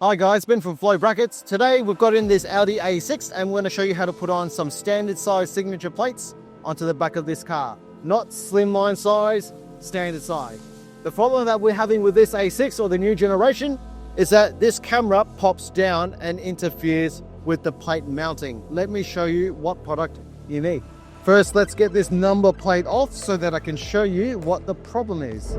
Hi guys, Ben from Flow Brackets. Today we've got in this Audi A6 and we're going to show you how to put on some standard size signature plates onto the back of this car. Not slimline size, standard size. The problem that we're having with this A6 or the new generation is that this camera pops down and interferes with the plate mounting. Let me show you what product you need. First, let's get this number plate off so that I can show you what the problem is.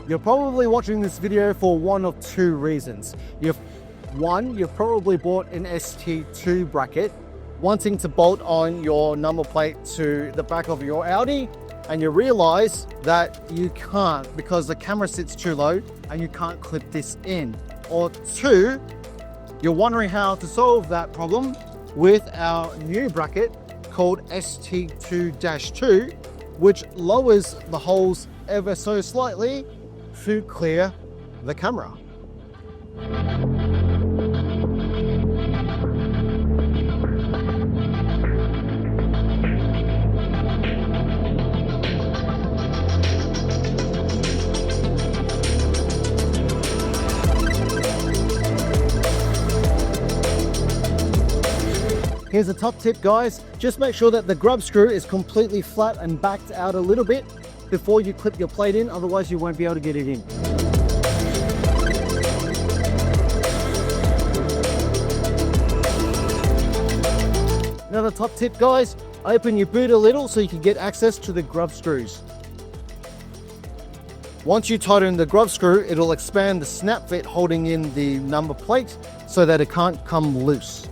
You're probably watching this video for one of two reasons. You've probably bought an ST2 bracket, wanting to bolt on your number plate to the back of your Audi, and you realize that you can't because the camera sits too low and you can't clip this in. Or two, you're wondering how to solve that problem with our new bracket called ST2-2, which lowers the holes ever so slightly to clear the camera. Here's a top tip, guys. Just make sure that the grub screw is completely flat and backed out a little bit before you clip your plate in, otherwise you won't be able to get it in. Another top tip, guys, open your boot a little so you can get access to the grub screws. Once you tighten the grub screw, it'll expand the snap fit holding in the number plate so that it can't come loose.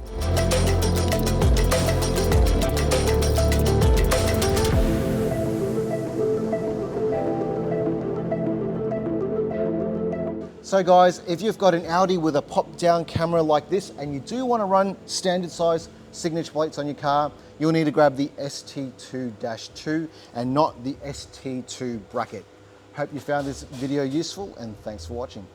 So guys, if you've got an Audi with a pop-down camera like this and you do want to run standard size signature plates on your car, you'll need to grab the ST2-2 and not the ST2 bracket. Hope you found this video useful and thanks for watching.